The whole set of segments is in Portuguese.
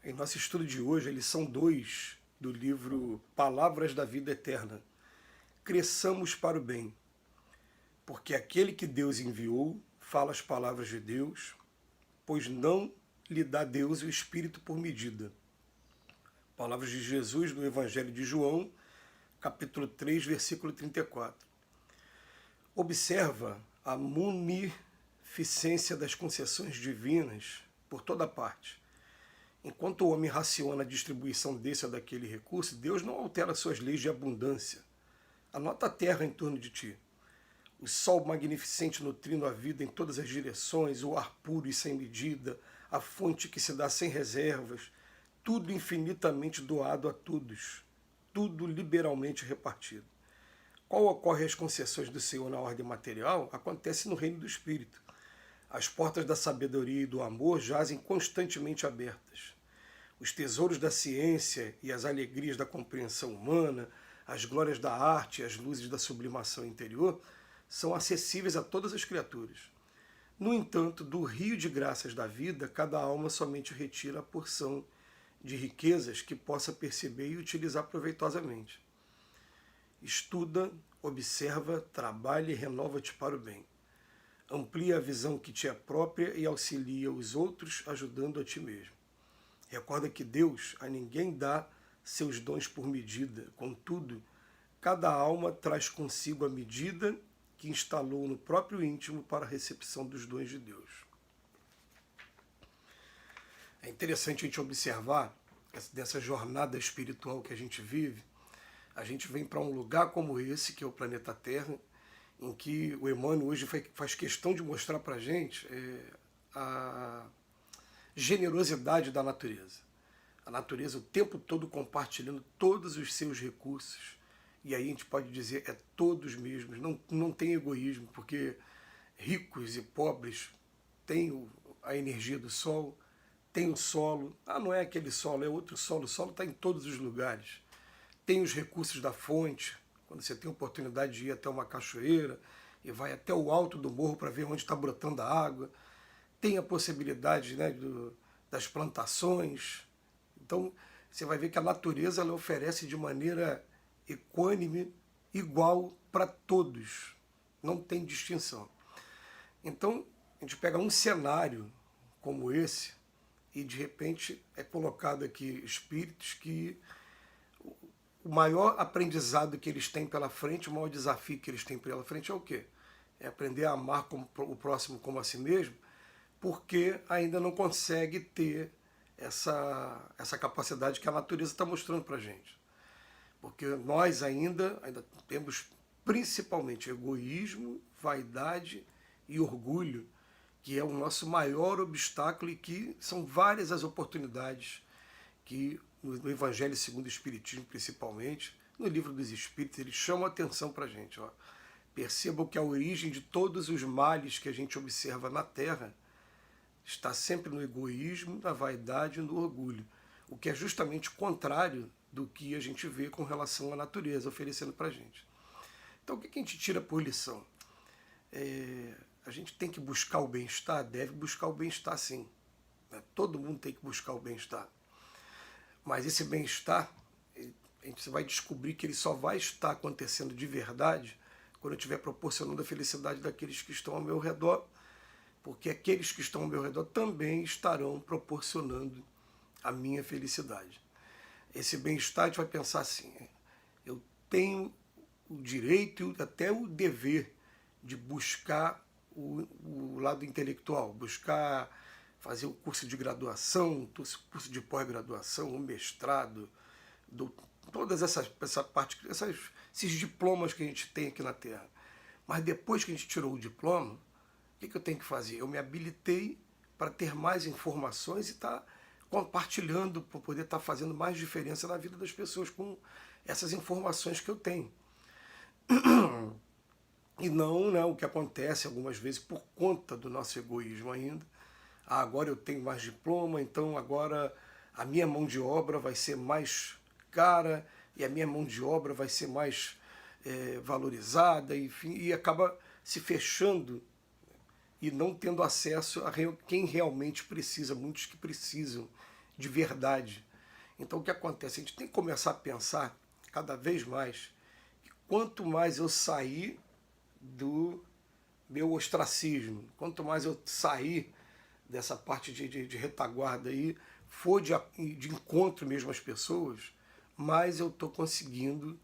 Em nosso estudo de hoje, a lição 2 do livro Palavras da Vida Eterna. Cresçamos para o bem, porque aquele que Deus enviou fala as palavras de Deus, pois não lhe dá Deus o Espírito por medida. Palavras de Jesus no Evangelho de João, capítulo 3, versículo 34. Observa a munificência das concessões divinas por toda parte. Enquanto o homem raciona a distribuição desse ou daquele recurso, Deus não altera suas leis de abundância. Anota a terra em torno de ti. O sol magnificente nutrindo a vida em todas as direções, o ar puro e sem medida, a fonte que se dá sem reservas, tudo infinitamente doado a todos, tudo liberalmente repartido. Qual ocorre as concessões do Senhor na ordem material? Acontece no reino do Espírito. As portas da sabedoria e do amor jazem constantemente abertas. Os tesouros da ciência e as alegrias da compreensão humana, as glórias da arte e as luzes da sublimação interior são acessíveis a todas as criaturas. No entanto, do rio de graças da vida, cada alma somente retira a porção de riquezas que possa perceber e utilizar proveitosamente. Estuda, observa, trabalha e renova-te para o bem. Amplia a visão que te é própria e auxilia os outros, ajudando a ti mesmo. Recorda que Deus a ninguém dá seus dons por medida. Contudo, cada alma traz consigo a medida que instalou no próprio íntimo para a recepção dos dons de Deus. É interessante a gente observar dessa jornada espiritual que a gente vive. A gente vem para um lugar como esse, que é o planeta Terra, em que o Emmanuel hoje faz questão de mostrar para a gente a generosidade da natureza. A natureza o tempo todo compartilhando todos os seus recursos. E aí a gente pode dizer, é todos mesmos, não tem egoísmo, porque ricos e pobres têm a energia do sol, tem o solo. Ah, não é aquele solo, é outro solo. O solo está em todos os lugares. Tem os recursos da fonte, quando você tem a oportunidade de ir até uma cachoeira e vai até o alto do morro para ver onde está brotando a água. Tem a possibilidade, né, das plantações. Então, você vai ver que a natureza ela oferece de maneira equânime, igual para todos. Não tem distinção. Então, a gente pega um cenário como esse e, de repente, é colocado aqui espíritos que o maior aprendizado que eles têm pela frente, o maior desafio que eles têm pela frente é o quê? É aprender a amar o próximo como a si mesmo, porque ainda não consegue ter essa capacidade que a natureza está mostrando para a gente. Porque nós ainda temos principalmente egoísmo, vaidade e orgulho, que é o nosso maior obstáculo e que são várias as oportunidades que no Evangelho segundo o Espiritismo principalmente, no Livro dos Espíritos, eles chamam a atenção para a gente. Percebam que a origem de todos os males que a gente observa na Terra está sempre no egoísmo, na vaidade e no orgulho, o que é justamente o contrário do que a gente vê com relação à natureza oferecendo para a gente. Então o que a gente tira por lição? A gente tem que buscar o bem-estar? Deve buscar o bem-estar sim. Todo mundo tem que buscar o bem-estar. Mas esse bem-estar, a gente vai descobrir que ele só vai estar acontecendo de verdade quando eu estiver proporcionando a felicidade daqueles que estão ao meu redor, porque aqueles que estão ao meu redor também estarão proporcionando a minha felicidade. Esse bem-estar, a gente vai pensar assim, eu tenho o direito e até o dever de buscar o lado intelectual, buscar fazer o curso de graduação, o curso de pós-graduação, o mestrado, todas esses diplomas que a gente tem aqui na Terra. Mas depois que a gente tirou o diploma, o que eu tenho que fazer? Eu me habilitei para ter mais informações e estar compartilhando, para poder estar fazendo mais diferença na vida das pessoas com essas informações que eu tenho. E não, né, o que acontece algumas vezes por conta do nosso egoísmo ainda. Ah, agora eu tenho mais diploma, então agora a minha mão de obra vai ser mais cara e a minha mão de obra vai ser mais valorizada, enfim, e acaba se fechando e não tendo acesso a quem realmente precisa, muitos que precisam de verdade. Então o que acontece? A gente tem que começar a pensar cada vez mais que quanto mais eu sair do meu ostracismo, quanto mais eu sair dessa parte de retaguarda aí, for de encontro mesmo às pessoas, mais eu estou conseguindo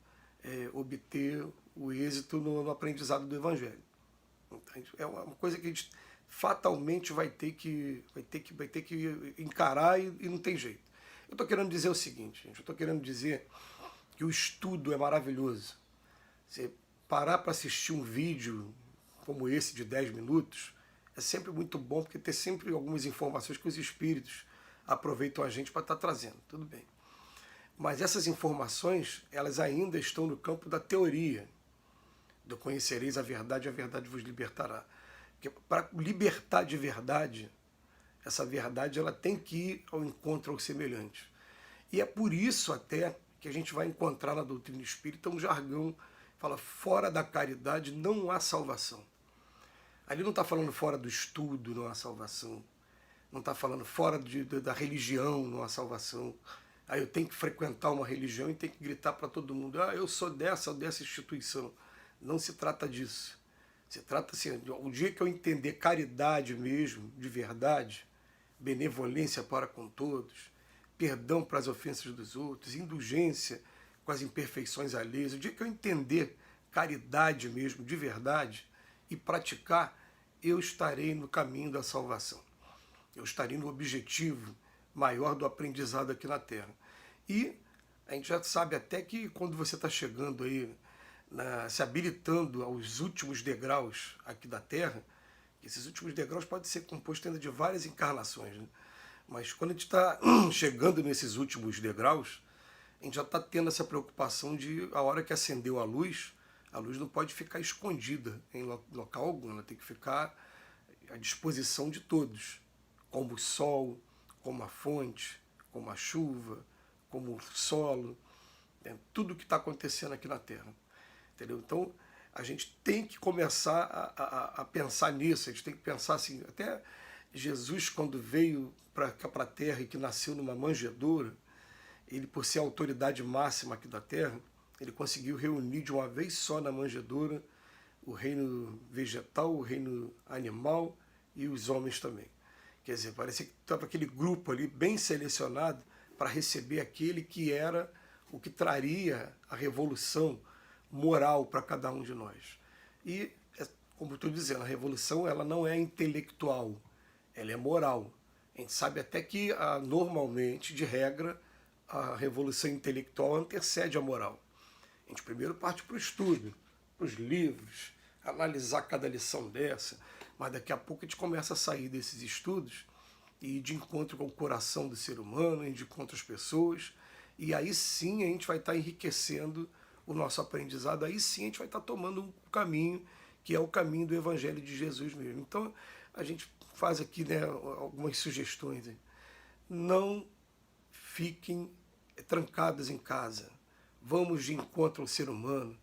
obter o êxito no aprendizado do Evangelho. Entende? É uma coisa que a gente fatalmente vai ter que encarar e não tem jeito. Eu estou querendo dizer o seguinte, gente, eu estou querendo dizer que o estudo é maravilhoso. Você parar para assistir um vídeo como esse de 10 minutos é sempre muito bom, porque tem sempre algumas informações que os espíritos aproveitam a gente para estar trazendo, tudo bem. Mas essas informações, elas ainda estão no campo da teoria, do conhecereis a verdade vos libertará. Porque para libertar de verdade, essa verdade ela tem que ir ao encontro ao semelhante. E é por isso até que a gente vai encontrar na doutrina espírita um jargão que fala: fora da caridade não há salvação. Ali não está falando fora do estudo não há salvação. Não está falando fora da religião não há salvação. Aí eu tenho que frequentar uma religião e tenho que gritar para todo mundo: ah, eu sou dessa ou dessa instituição. Não se trata disso. Se trata assim, o dia que eu entender caridade mesmo, de verdade, benevolência para com todos, perdão para as ofensas dos outros, indulgência com as imperfeições alheias, o dia que eu entender caridade mesmo, de verdade, e praticar, eu estarei no caminho da salvação. Eu estarei no objetivo maior do aprendizado aqui na Terra. E a gente já sabe até que quando você está chegando aí, se habilitando aos últimos degraus aqui da Terra, esses últimos degraus podem ser compostos ainda de várias encarnações, né? Mas quando a gente está chegando nesses últimos degraus, a gente já está tendo essa preocupação de, a hora que acendeu a luz não pode ficar escondida em local algum, ela tem que ficar à disposição de todos, como o sol, como a fonte, como a chuva, como o solo, né? Tudo que está acontecendo aqui na Terra. Entendeu? Então, a gente tem que começar a pensar nisso, a gente tem que pensar assim, até Jesus, quando veio para a Terra e que nasceu numa manjedoura, ele, por ser a autoridade máxima aqui da Terra, ele conseguiu reunir de uma vez só na manjedoura o reino vegetal, o reino animal e os homens também. Quer dizer, parecia que estava aquele grupo ali bem selecionado para receber aquele que era o que traria a revolução moral para cada um de nós. E, como eu estou dizendo, a revolução ela não é intelectual, ela é moral. A gente sabe até que, normalmente, de regra, a revolução intelectual antecede a moral. A gente primeiro parte para o estudo, para os livros, analisar cada lição dessa, mas daqui a pouco a gente começa a sair desses estudos e ir de encontro com o coração do ser humano, ir de encontro às pessoas, e aí sim a gente vai estar enriquecendo o nosso aprendizado, aí sim a gente vai estar tomando um caminho que é o caminho do Evangelho de Jesus mesmo. Então a gente faz aqui, né, algumas sugestões. Não fiquem trancados em casa. Vamos de encontro ao ser humano.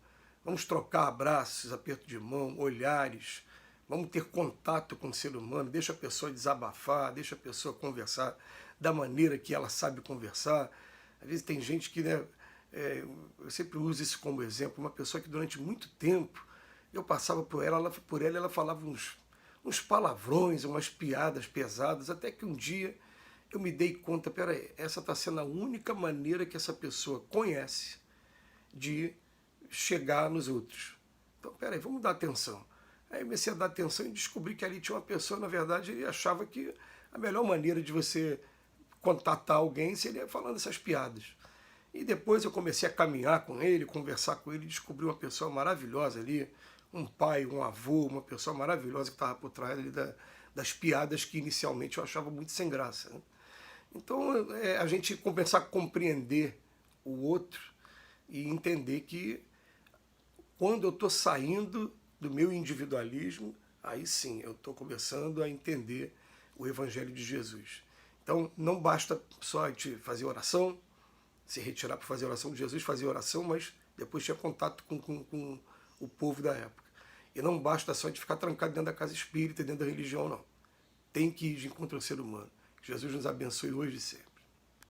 Vamos trocar abraços, aperto de mão, olhares. Vamos ter contato com o ser humano. Deixa a pessoa desabafar, deixa a pessoa conversar da maneira que ela sabe conversar. Às vezes tem gente que, né, eu sempre uso isso como exemplo, uma pessoa que durante muito tempo eu passava por ela falava uns palavrões, umas piadas pesadas, até que um dia eu me dei conta, peraí, essa está sendo a única maneira que essa pessoa conhece de chegar nos outros. Então, peraí, vamos dar atenção. Aí eu comecei a dar atenção e descobri que ali tinha uma pessoa, na verdade, ele achava que a melhor maneira de você contatar alguém seria falando essas piadas. E depois eu comecei a caminhar com ele, conversar com ele, descobri uma pessoa maravilhosa ali, um pai, um avô, uma pessoa maravilhosa que estava por trás ali das piadas que inicialmente eu achava muito sem graça, né? Então, a gente começar a compreender o outro e entender que quando eu estou saindo do meu individualismo, aí sim eu estou começando a entender o Evangelho de Jesus. Então, não basta só a gente fazer oração, se retirar para fazer oração de Jesus, fazer oração, mas depois ter contato com o povo da época. E não basta só a gente ficar trancado dentro da casa espírita, dentro da religião, não. Tem que ir de encontro ao ser humano. Que Jesus nos abençoe hoje e sempre.